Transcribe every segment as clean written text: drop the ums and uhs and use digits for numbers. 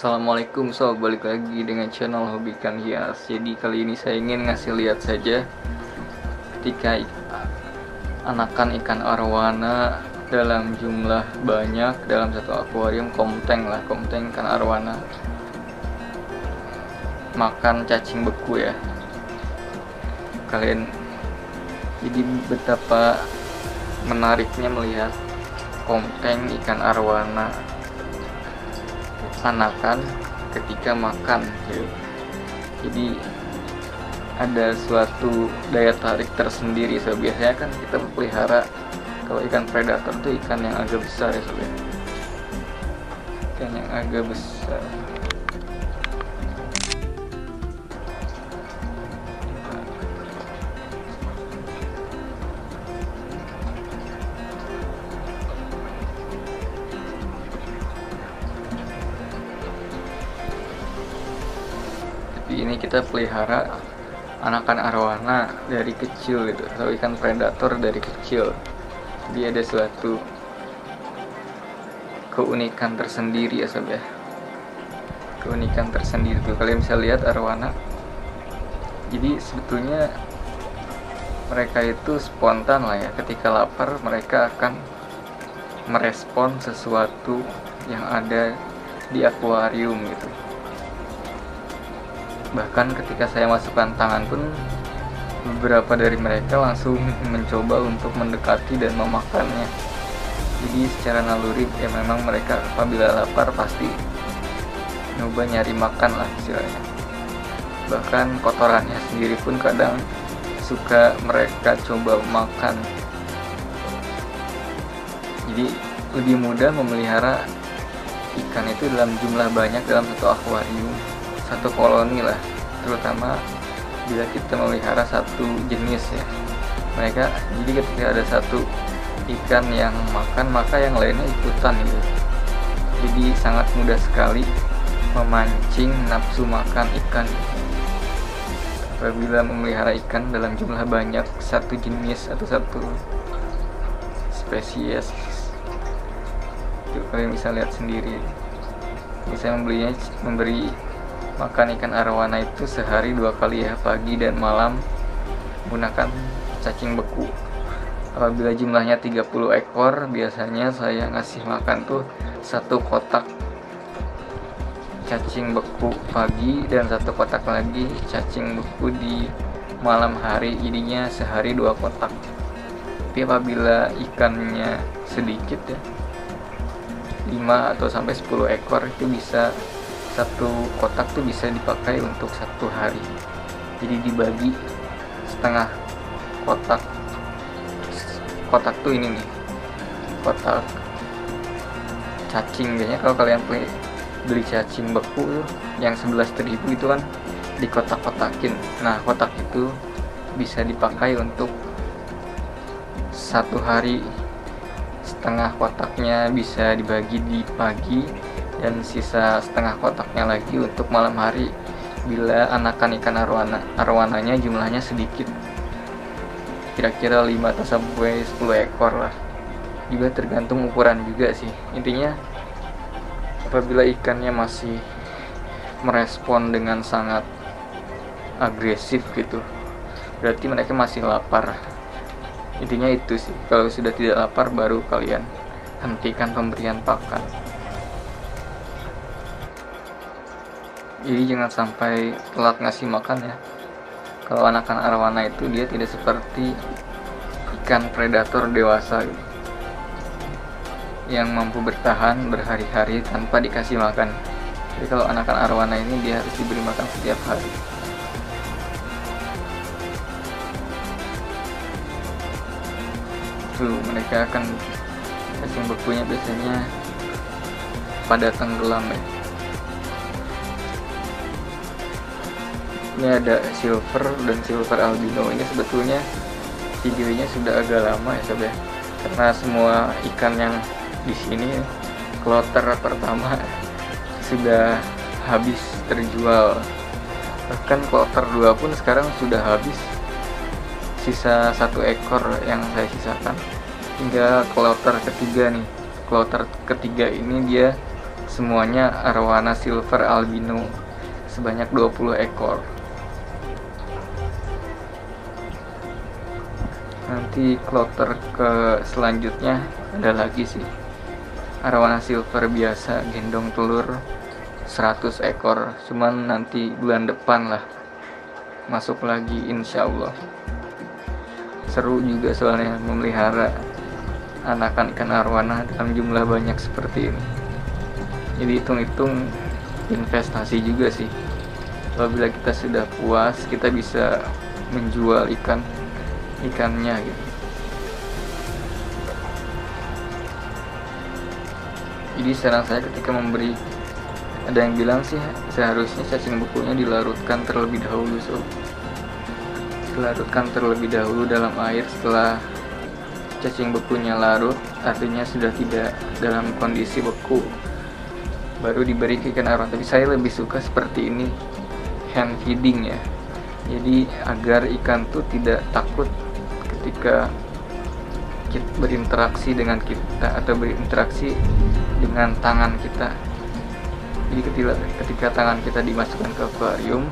Assalamualaikum sob, balik lagi dengan channel Hobi Ikan Hias. Jadi kali ini saya ingin ngasih lihat saja ketika anakan ikan arwana dalam jumlah banyak dalam satu akuarium, komteng ikan arwana makan cacing beku ya. Kalian jadi betapa menariknya melihat komteng ikan arwana anakan ketika makan gitu. Jadi ada suatu daya tarik tersendiri. So, biasanya kan kita pelihara kalau ikan predator tuh ikan yang agak besar ya sob. Ikan yang agak besar. Ini kita pelihara anakan arwana dari kecil gitu, atau ikan predator dari kecil. Dia ada suatu keunikan tersendiri ya sob ya. Keunikan tersendiri tuh kalian bisa lihat arwana. Jadi sebetulnya mereka itu spontan lah ya, ketika lapar mereka akan merespon sesuatu yang ada di akuarium gitu. Bahkan ketika saya masukkan tangan pun beberapa dari mereka langsung mencoba untuk mendekati dan memakannya. Jadi secara naluri ya memang mereka apabila lapar pasti nyoba nyari makan lah istilahnya. Bahkan kotorannya sendiri pun kadang suka mereka coba makan. Jadi lebih mudah memelihara ikan itu dalam jumlah banyak dalam satu akuarium, satu koloni lah, terutama bila kita memelihara satu jenis ya. Mereka jadi ketika ada satu ikan yang makan maka yang lainnya ikutan gitu. Jadi sangat mudah sekali memancing nafsu makan ikan apabila memelihara ikan dalam jumlah banyak, satu jenis atau satu spesies. Itu kalian bisa lihat sendiri. Bisa memberi makan ikan arwana itu sehari 2 kali ya, pagi dan malam, menggunakan cacing beku. Apabila jumlahnya 30 ekor, biasanya saya ngasih makan tuh 1 kotak cacing beku pagi dan 1 kotak lagi cacing beku di malam hari. Jadinya sehari 2 kotak. Tapi apabila ikannya sedikit ya, 5 atau sampai 10 ekor, itu bisa 1 kotak tuh bisa dipakai untuk 1 hari. Jadi dibagi setengah kotak. Kotak tuh ini nih, kotak cacing. Biasanya kalau kalian beli cacing beku tuh yang 11.000 itu kan dikotak-kotakin. Nah kotak itu bisa dipakai untuk 1 hari. Setengah kotaknya bisa dibagi di pagi dan sisa setengah kotaknya lagi untuk malam hari bila anakan ikan arwananya jumlahnya sedikit, kira-kira 5 atau sampai 10 ekor lah. Juga tergantung ukuran juga sih. Intinya apabila ikannya masih merespon dengan sangat agresif gitu, berarti mereka masih lapar. Intinya itu sih. Kalau sudah tidak lapar baru kalian hentikan pemberian pakan. Jadi jangan sampai telat ngasih makan ya. Kalau anakan arwana itu dia tidak seperti ikan predator dewasa gitu, yang mampu bertahan berhari-hari tanpa dikasih makan. Jadi kalau anakan arwana ini dia harus diberi makan setiap hari. Tuh mereka akan cacing bekunya biasanya pada tenggelam ya. Ini ada silver dan silver albino. Ini sebetulnya videonya sudah agak lama ya sob ya, karena semua ikan yang di sini kloter pertama sudah habis terjual. Bahkan kloter 2 pun sekarang sudah habis, sisa 1 ekor yang saya sisakan. Hingga kloter ketiga nih, kloter ketiga ini dia semuanya arwana silver albino sebanyak 20 ekor. Nanti kloter ke selanjutnya ada lagi sih, arwana silver biasa gendong telur 100 ekor, cuman nanti bulan depan lah masuk lagi insya Allah. Seru juga soalnya memelihara anakan ikan arwana dalam jumlah banyak seperti ini. Jadi hitung-hitung investasi juga sih. Apabila kita sudah puas, kita bisa menjual ikannya gitu. Jadi saran saya ketika memberi, ada yang bilang sih seharusnya cacing bekunya dilarutkan terlebih dahulu, dilarutkan terlebih dahulu dalam air. Setelah cacing bekunya larut, artinya sudah tidak dalam kondisi beku, baru diberi ke ikan arwana. Tapi saya lebih suka seperti ini, hand feeding ya. Jadi agar ikan tuh tidak takut ketika kita berinteraksi dengan kita atau berinteraksi dengan tangan kita. Jadi ketika tangan kita dimasukkan ke akuarium,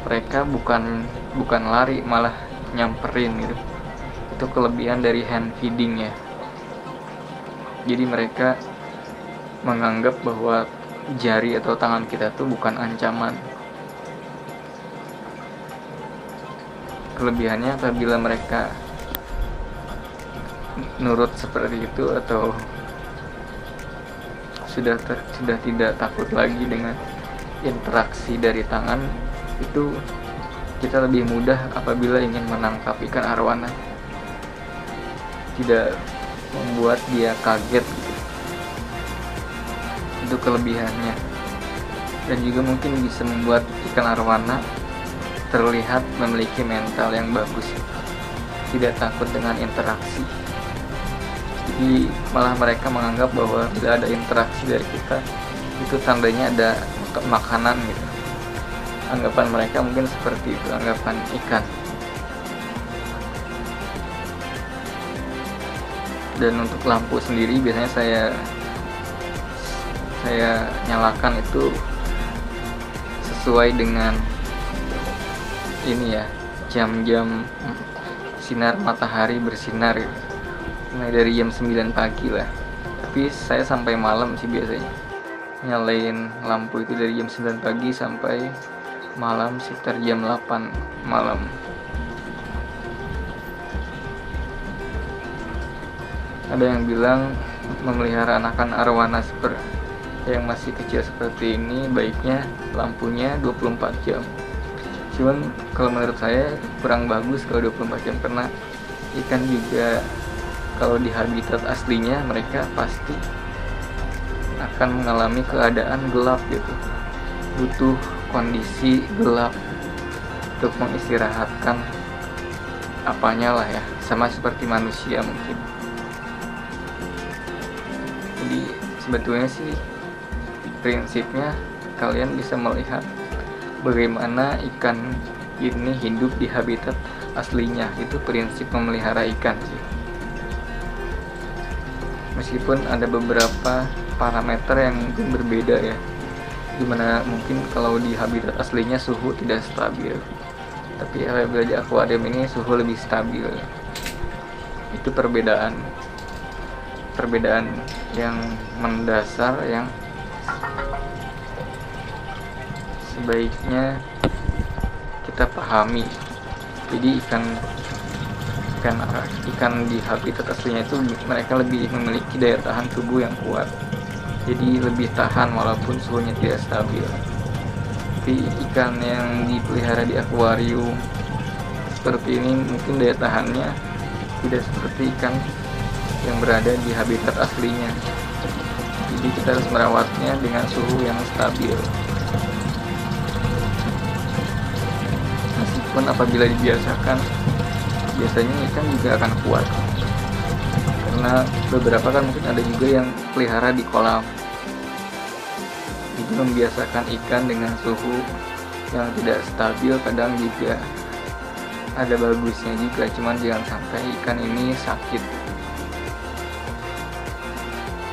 mereka bukan lari, malah nyamperin gitu. Itu kelebihan dari hand feeding ya. Jadi mereka menganggap bahwa jari atau tangan kita tuh bukan ancaman. Kelebihannya apabila mereka nurut seperti itu atau sudah tidak takut lagi dengan interaksi dari tangan, itu kita lebih mudah apabila ingin menangkap ikan arwana, tidak membuat dia kaget gitu. Itu kelebihannya. Dan juga mungkin bisa membuat ikan arwana terlihat memiliki mental yang bagus, tidak takut dengan interaksi. Jadi malah mereka menganggap bahwa bila ada interaksi dari kita, itu tandanya ada makanan gitu. Anggapan mereka mungkin seperti itu, anggapan ikan. Dan untuk lampu sendiri biasanya saya nyalakan itu sesuai dengan ini ya, jam-jam sinar matahari bersinar gitu. Mulai dari jam 9 pagi lah. Tapi saya sampai malam sih biasanya nyalain lampu itu, dari jam 9 pagi sampai malam sekitar jam 8 malam. Ada yang bilang memelihara anakan arwana yang masih kecil seperti ini baiknya lampunya 24 jam. Cuman kalau menurut saya kurang bagus kalau 24 jam, karena ikan juga kalau di habitat aslinya mereka pasti akan mengalami keadaan gelap gitu, butuh kondisi gelap untuk mengistirahatkan apanya lah ya, sama seperti manusia mungkin. Jadi sebetulnya sih prinsipnya kalian bisa melihat bagaimana ikan ini hidup di habitat aslinya. Itu prinsip memelihara ikan sih. Meskipun ada beberapa parameter yang mungkin berbeda ya, dimana mungkin kalau di habitat aslinya suhu tidak stabil, tapi apabila di akuarium ini suhu lebih stabil. Itu perbedaan yang mendasar yang sebaiknya kita pahami. Jadi ikan di habitat aslinya itu mereka lebih memiliki daya tahan tubuh yang kuat, jadi lebih tahan walaupun suhunya tidak stabil. Tapi ikan yang dipelihara di akuarium seperti ini mungkin daya tahannya tidak seperti ikan yang berada di habitat aslinya. Jadi kita harus merawatnya dengan suhu yang stabil. Meskipun apabila dibiasakan, biasanya ikan juga akan kuat. Karena beberapa kan mungkin ada juga yang pelihara di kolam, itu membiasakan ikan dengan suhu yang tidak stabil. Kadang juga ada bagusnya juga, cuman jangan sampai ikan ini sakit.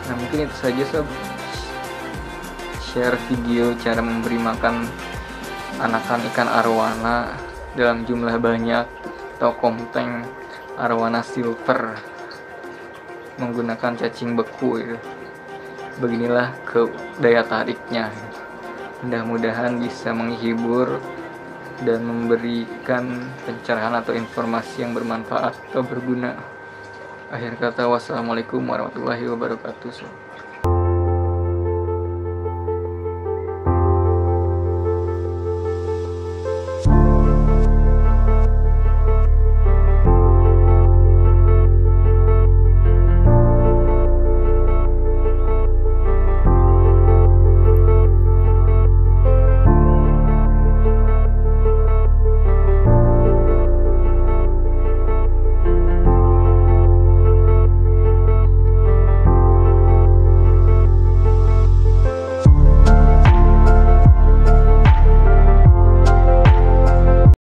Nah mungkin itu saja sob share video cara memberi makan anakan ikan arwana dalam jumlah banyak atau konten arwana silver menggunakan cacing beku gitu. Beginilah daya tariknya. Mudah-mudahan bisa menghibur dan memberikan pencerahan atau informasi yang bermanfaat atau berguna. Akhir kata, wassalamualaikum warahmatullahi wabarakatuh.